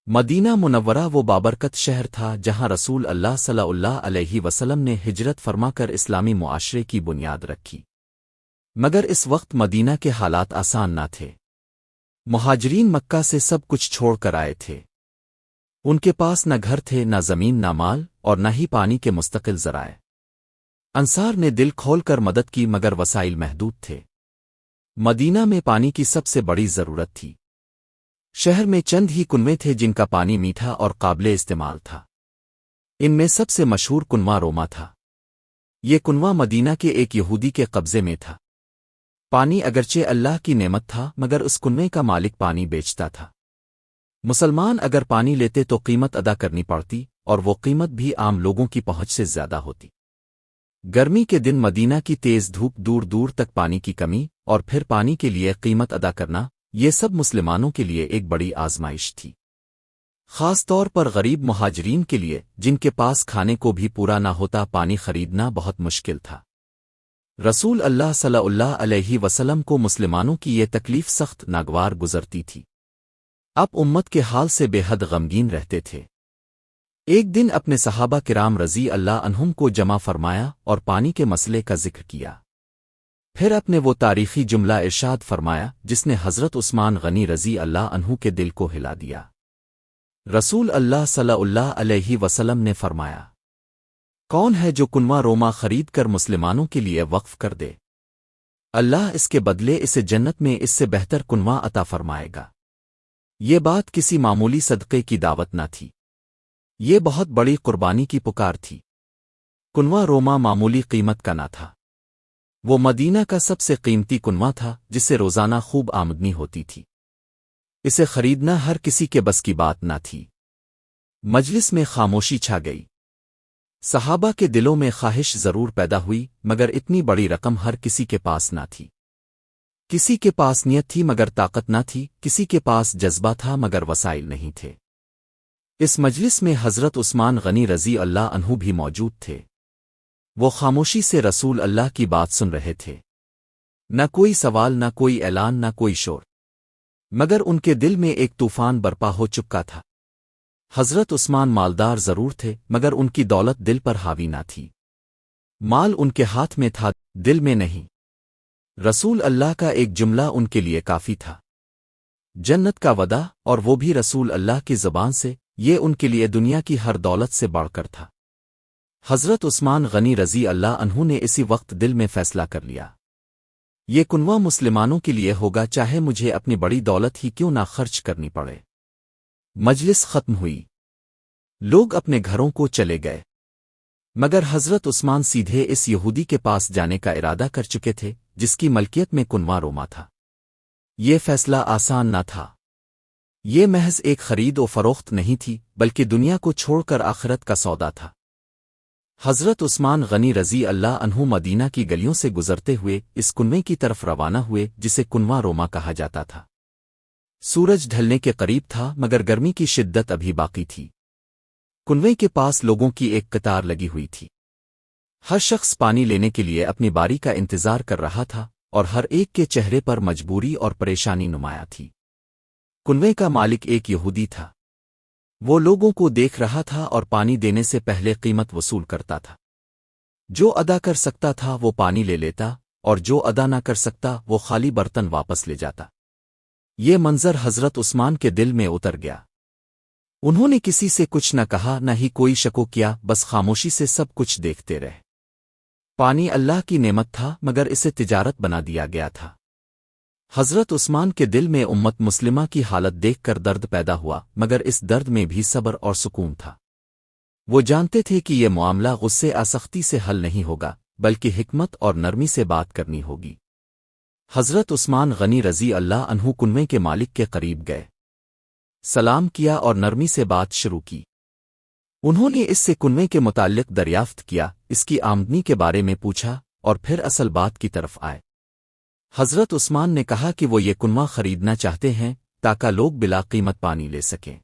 مدینہ منورہ وہ بابرکت شہر تھا جہاں رسول اللہ صلی اللہ علیہ وسلم نے ہجرت فرما کر اسلامی معاشرے کی بنیاد رکھی، مگر اس وقت مدینہ کے حالات آسان نہ تھے۔ مہاجرین مکہ سے سب کچھ چھوڑ کر آئے تھے۔ ان کے پاس نہ گھر تھے، نہ زمین، نہ مال، اور نہ ہی پانی کے مستقل ذرائع۔ انصار نے دل کھول کر مدد کی مگر وسائل محدود تھے۔ مدینہ میں پانی کی سب سے بڑی ضرورت تھی۔ شہر میں چند ہی کنویں تھے جن کا پانی میٹھا اور قابل استعمال تھا۔ ان میں سب سے مشہور کنواں روما تھا۔ یہ کنواں مدینہ کے ایک یہودی کے قبضے میں تھا۔ پانی اگرچہ اللہ کی نعمت تھا مگر اس کنویں کا مالک پانی بیچتا تھا۔ مسلمان اگر پانی لیتے تو قیمت ادا کرنی پڑتی، اور وہ قیمت بھی عام لوگوں کی پہنچ سے زیادہ ہوتی۔ گرمی کے دن مدینہ کی تیز دھوپ، دور دور تک پانی کی کمی، اور پھر پانی کے لیے قیمت ادا کرنا، یہ سب مسلمانوں کے لیے ایک بڑی آزمائش تھی، خاص طور پر غریب مہاجرین کے لیے جن کے پاس کھانے کو بھی پورا نہ ہوتا۔ پانی خریدنا بہت مشکل تھا۔ رسول اللہ صلی اللہ علیہ وسلم کو مسلمانوں کی یہ تکلیف سخت ناگوار گزرتی تھی۔ اب امت کے حال سے بے حد غمگین رہتے تھے۔ ایک دن اپنے صحابہ کرام رضی اللہ عنہم کو جمع فرمایا اور پانی کے مسئلے کا ذکر کیا۔ پھر اپنے وہ تاریخی جملہ ارشاد فرمایا جس نے حضرت عثمان غنی رضی اللہ عنہ کے دل کو ہلا دیا۔ رسول اللہ صلی اللہ علیہ وسلم نے فرمایا، کون ہے جو کنواں روما خرید کر مسلمانوں کے لیے وقف کر دے؟ اللہ اس کے بدلے اسے جنت میں اس سے بہتر کنواں عطا فرمائے گا۔ یہ بات کسی معمولی صدقے کی دعوت نہ تھی، یہ بہت بڑی قربانی کی پکار تھی۔ کنواں روما معمولی قیمت کا نہ تھا، وہ مدینہ کا سب سے قیمتی کنواں تھا جسے روزانہ خوب آمدنی ہوتی تھی۔ اسے خریدنا ہر کسی کے بس کی بات نہ تھی۔ مجلس میں خاموشی چھا گئی۔ صحابہ کے دلوں میں خواہش ضرور پیدا ہوئی مگر اتنی بڑی رقم ہر کسی کے پاس نہ تھی۔ کسی کے پاس نیت تھی مگر طاقت نہ تھی، کسی کے پاس جذبہ تھا مگر وسائل نہیں تھے۔ اس مجلس میں حضرت عثمان غنی رضی اللہ عنہ بھی موجود تھے۔ وہ خاموشی سے رسول اللہ کی بات سن رہے تھے، نہ کوئی سوال، نہ کوئی اعلان، نہ کوئی شور، مگر ان کے دل میں ایک طوفان برپا ہو چکا تھا۔ حضرت عثمان مالدار ضرور تھے مگر ان کی دولت دل پر حاوی نہ تھی۔ مال ان کے ہاتھ میں تھا، دل میں نہیں۔ رسول اللہ کا ایک جملہ ان کے لیے کافی تھا، جنت کا وعدہ، اور وہ بھی رسول اللہ کی زبان سے، یہ ان کے لیے دنیا کی ہر دولت سے بڑھ کر تھا۔ حضرت عثمان غنی رضی اللہ عنہ نے اسی وقت دل میں فیصلہ کر لیا، یہ کنواں مسلمانوں کے لیے ہوگا چاہے مجھے اپنی بڑی دولت ہی کیوں نہ خرچ کرنی پڑے۔ مجلس ختم ہوئی، لوگ اپنے گھروں کو چلے گئے، مگر حضرت عثمان سیدھے اس یہودی کے پاس جانے کا ارادہ کر چکے تھے جس کی ملکیت میں کنواں روما تھا۔ یہ فیصلہ آسان نہ تھا، یہ محض ایک خرید و فروخت نہیں تھی بلکہ دنیا کو چھوڑ کر آخرت کا سودا تھا۔ حضرت عثمان غنی رضی اللہ عنہ مدینہ کی گلیوں سے گزرتے ہوئے اس کنویں کی طرف روانہ ہوئے جسے کنواں روما کہا جاتا تھا۔ سورج ڈھلنے کے قریب تھا مگر گرمی کی شدت ابھی باقی تھی۔ کنویں کے پاس لوگوں کی ایک قطار لگی ہوئی تھی، ہر شخص پانی لینے کے لیے اپنی باری کا انتظار کر رہا تھا، اور ہر ایک کے چہرے پر مجبوری اور پریشانی نمایاں تھی۔ کنویں کا مالک ایک یہودی تھا، وہ لوگوں کو دیکھ رہا تھا اور پانی دینے سے پہلے قیمت وصول کرتا تھا۔ جو ادا کر سکتا تھا وہ پانی لے لیتا، اور جو ادا نہ کر سکتا وہ خالی برتن واپس لے جاتا۔ یہ منظر حضرت عثمان کے دل میں اتر گیا۔ انہوں نے کسی سے کچھ نہ کہا، نہ ہی کوئی شکو کیا، بس خاموشی سے سب کچھ دیکھتے رہے۔ پانی اللہ کی نعمت تھا مگر اسے تجارت بنا دیا گیا تھا۔ حضرت عثمان کے دل میں امت مسلمہ کی حالت دیکھ کر درد پیدا ہوا مگر اس درد میں بھی صبر اور سکون تھا۔ وہ جانتے تھے کہ یہ معاملہ غصے آسختی سے حل نہیں ہوگا بلکہ حکمت اور نرمی سے بات کرنی ہوگی۔ حضرت عثمان غنی رضی اللہ عنہ کنویں کے مالک کے قریب گئے، سلام کیا اور نرمی سے بات شروع کی۔ انہوں نے اس سے کنویں کے متعلق دریافت کیا، اس کی آمدنی کے بارے میں پوچھا اور پھر اصل بات کی طرف آئے۔ حضرت عثمان نے کہا کہ وہ یہ کنواں خریدنا چاہتے ہیں تاکہ لوگ بلا قیمت پانی لے سکیں۔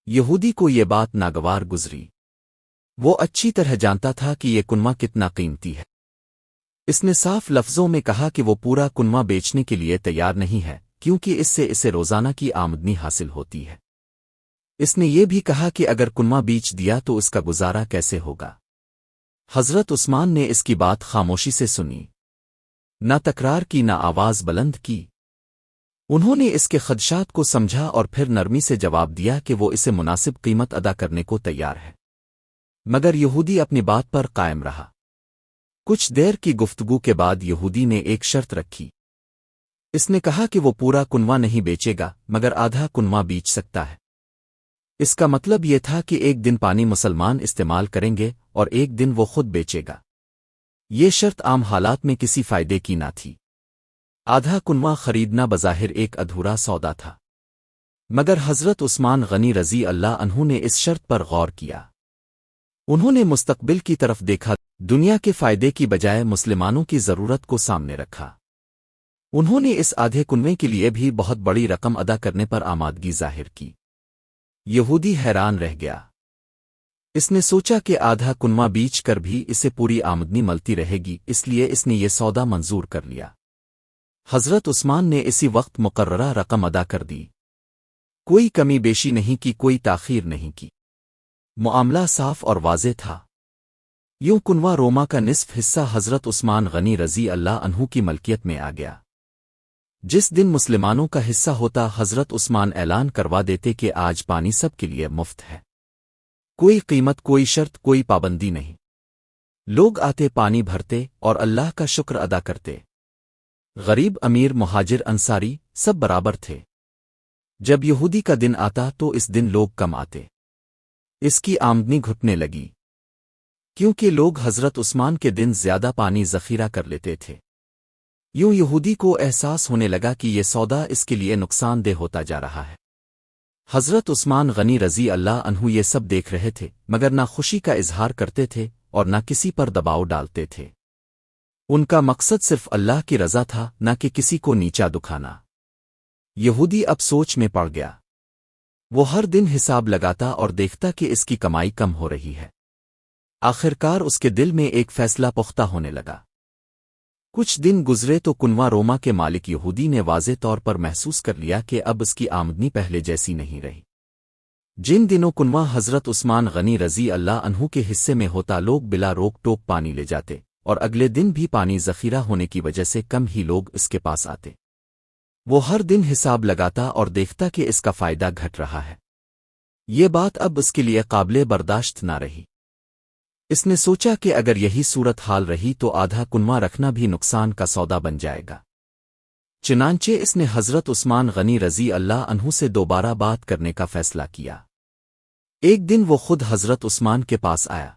یہودی کو یہ بات ناگوار گزری، وہ اچھی طرح جانتا تھا کہ یہ کنواں کتنا قیمتی ہے۔ اس نے صاف لفظوں میں کہا کہ وہ پورا کنواں بیچنے کے لیے تیار نہیں ہے کیونکہ اس سے اسے روزانہ کی آمدنی حاصل ہوتی ہے۔ اس نے یہ بھی کہا کہ اگر کنواں بیچ دیا تو اس کا گزارا کیسے ہوگا؟ حضرت عثمان نے اس کی بات خاموشی سے سنی، نہ تکرار کی نہ آواز بلند کی۔ انہوں نے اس کے خدشات کو سمجھا اور پھر نرمی سے جواب دیا کہ وہ اسے مناسب قیمت ادا کرنے کو تیار ہے، مگر یہودی اپنی بات پر قائم رہا۔ کچھ دیر کی گفتگو کے بعد یہودی نے ایک شرط رکھی۔ اس نے کہا کہ وہ پورا کنواں نہیں بیچے گا مگر آدھا کنواں بیچ سکتا ہے۔ اس کا مطلب یہ تھا کہ ایک دن پانی مسلمان استعمال کریں گے اور ایک دن وہ خود بیچے گا۔ یہ شرط عام حالات میں کسی فائدے کی نہ تھی۔ آدھا کنواں خریدنا بظاہر ایک ادھورا سودا تھا، مگر حضرت عثمان غنی رضی اللہ عنہ نے اس شرط پر غور کیا۔ انہوں نے مستقبل کی طرف دیکھا، دنیا کے فائدے کی بجائے مسلمانوں کی ضرورت کو سامنے رکھا۔ انہوں نے اس آدھے کنویں کے لیے بھی بہت بڑی رقم ادا کرنے پر آمادگی ظاہر کی۔ یہودی حیران رہ گیا۔ اس نے سوچا کہ آدھا کنواں بیچ کر بھی اسے پوری آمدنی ملتی رہے گی، اس لیے اس نے یہ سودا منظور کر لیا۔ حضرت عثمان نے اسی وقت مقررہ رقم ادا کر دی، کوئی کمی بیشی نہیں کی، کوئی تاخیر نہیں کی۔ معاملہ صاف اور واضح تھا۔ یوں کنواں روما کا نصف حصہ حضرت عثمان غنی رضی اللہ عنہ کی ملکیت میں آ گیا۔ جس دن مسلمانوں کا حصہ ہوتا حضرت عثمان اعلان کروا دیتے کہ آج پانی سب کے لیے مفت ہے، کوئی قیمت، کوئی شرط، کوئی پابندی نہیں۔ لوگ آتے، پانی بھرتے اور اللہ کا شکر ادا کرتے۔ غریب، امیر، مہاجر، انصاری سب برابر تھے۔ جب یہودی کا دن آتا تو اس دن لوگ کم آتے، اس کی آمدنی گھٹنے لگی، کیونکہ لوگ حضرت عثمان کے دن زیادہ پانی ذخیرہ کر لیتے تھے۔ یوں یہودی کو احساس ہونے لگا کہ یہ سودا اس کے لیے نقصان دہ ہوتا جا رہا ہے۔ حضرت عثمان غنی رضی اللہ عنہ یہ سب دیکھ رہے تھے، مگر نہ خوشی کا اظہار کرتے تھے اور نہ کسی پر دباؤ ڈالتے تھے۔ ان کا مقصد صرف اللہ کی رضا تھا، نہ کہ کسی کو نیچا دکھانا۔ یہودی اب سوچ میں پڑ گیا۔ وہ ہر دن حساب لگاتا اور دیکھتا کہ اس کی کمائی کم ہو رہی ہے۔ آخرکار اس کے دل میں ایک فیصلہ پختہ ہونے لگا۔ کچھ دن گزرے تو کنواں روما کے مالک یہودی نے واضح طور پر محسوس کر لیا کہ اب اس کی آمدنی پہلے جیسی نہیں رہی۔ جن دنوں کنواں حضرت عثمان غنی رضی اللہ عنہ کے حصے میں ہوتا، لوگ بلا روک ٹوک پانی لے جاتے، اور اگلے دن بھی پانی ذخیرہ ہونے کی وجہ سے کم ہی لوگ اس کے پاس آتے۔ وہ ہر دن حساب لگاتا اور دیکھتا کہ اس کا فائدہ گھٹ رہا ہے۔ یہ بات اب اس کے لیے قابل برداشت نہ رہی۔ اس نے سوچا کہ اگر یہی صورت حال رہی تو آدھا کنواں رکھنا بھی نقصان کا سودا بن جائے گا۔ چنانچہ اس نے حضرت عثمان غنی رضی اللہ عنہ سے دوبارہ بات کرنے کا فیصلہ کیا۔ ایک دن وہ خود حضرت عثمان کے پاس آیا۔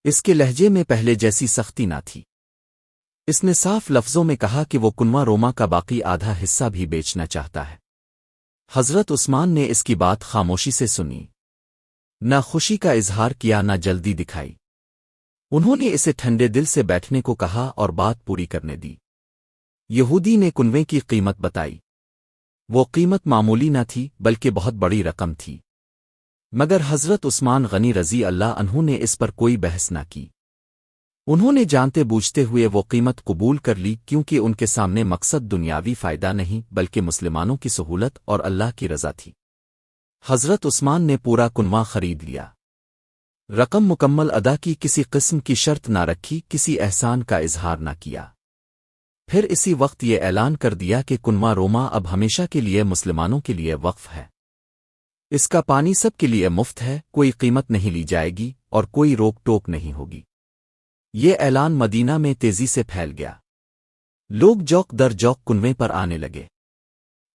اس کے لہجے میں پہلے جیسی سختی نہ تھی۔ اس نے صاف لفظوں میں کہا کہ وہ کنواں روما کا باقی آدھا حصہ بھی بیچنا چاہتا ہے۔ حضرت عثمان نے اس کی بات خاموشی سے سنی، نہ خوشی کا اظہار کیا نہ جلدی دکھائی۔ انہوں نے اسے ٹھنڈے دل سے بیٹھنے کو کہا اور بات پوری کرنے دی۔ یہودی نے کنویں کی قیمت بتائی۔ وہ قیمت معمولی نہ تھی بلکہ بہت بڑی رقم تھی، مگر حضرت عثمان غنی رضی اللہ عنہ نے اس پر کوئی بحث نہ کی۔ انہوں نے جانتے بوجھتے ہوئے وہ قیمت قبول کر لی، کیونکہ ان کے سامنے مقصد دنیاوی فائدہ نہیں بلکہ مسلمانوں کی سہولت اور اللہ کی رضا تھی۔ حضرت عثمان نے پورا کنواں خرید لیا۔ رقم مکمل ادا کی، کسی قسم کی شرط نہ رکھی، کسی احسان کا اظہار نہ کیا۔ پھر اسی وقت یہ اعلان کر دیا کہ کنواں روما اب ہمیشہ کے لیے مسلمانوں کے لیے وقف ہے۔ اس کا پانی سب کے لیے مفت ہے، کوئی قیمت نہیں لی جائے گی اور کوئی روک ٹوک نہیں ہوگی۔ یہ اعلان مدینہ میں تیزی سے پھیل گیا۔ لوگ جوق در جوق کنویں پر آنے لگے۔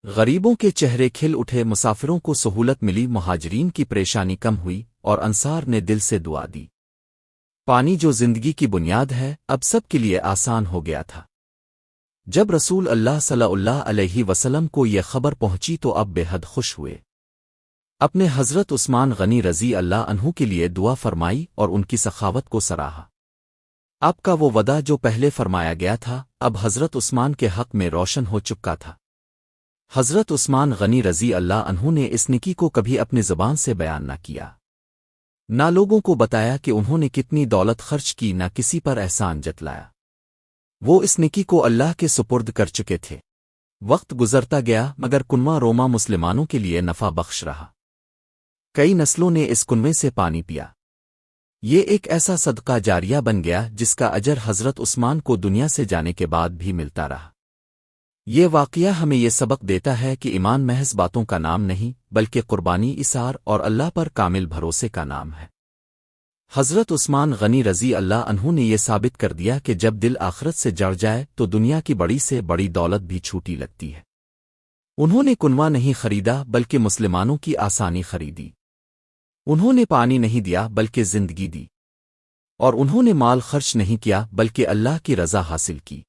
غریبوں کے چہرے کھل اٹھے، مسافروں کو سہولت ملی، مہاجرین کی پریشانی کم ہوئی اور انصار نے دل سے دعا دی۔ پانی جو زندگی کی بنیاد ہے، اب سب کے لیے آسان ہو گیا تھا۔ جب رسول اللہ صلی اللہ علیہ وسلم کو یہ خبر پہنچی تو اب بے حد خوش ہوئے۔ اپنے حضرت عثمان غنی رضی اللہ عنہ کے لیے دعا فرمائی اور ان کی سخاوت کو سراہا۔ آپ کا وہ وعدہ جو پہلے فرمایا گیا تھا اب حضرت عثمان کے حق میں روشن ہو چکا تھا۔ حضرت عثمان غنی رضی اللہ عنہ نے اس نیکی کو کبھی اپنی زبان سے بیان نہ کیا، نہ لوگوں کو بتایا کہ انہوں نے کتنی دولت خرچ کی، نہ کسی پر احسان جتلایا۔ وہ اس نیکی کو اللہ کے سپرد کر چکے تھے۔ وقت گزرتا گیا مگر کنواں روما مسلمانوں کے لیے نفع بخش رہا۔ کئی نسلوں نے اس کنویں سے پانی پیا۔ یہ ایک ایسا صدقہ جاریہ بن گیا جس کا اجر حضرت عثمان کو دنیا سے جانے کے بعد بھی ملتا رہا۔ یہ واقعہ ہمیں یہ سبق دیتا ہے کہ ایمان محض باتوں کا نام نہیں بلکہ قربانی، اثار اور اللہ پر کامل بھروسے کا نام ہے۔ حضرت عثمان غنی رضی اللہ عنہ نے یہ ثابت کر دیا کہ جب دل آخرت سے جڑ جائے تو دنیا کی بڑی سے بڑی دولت بھی چھوٹی لگتی ہے۔ انہوں نے کنواں نہیں خریدا بلکہ مسلمانوں کی آسانی خریدی۔ انہوں نے پانی نہیں دیا بلکہ زندگی دی، اور انہوں نے مال خرچ نہیں کیا بلکہ اللہ کی رضا حاصل کی۔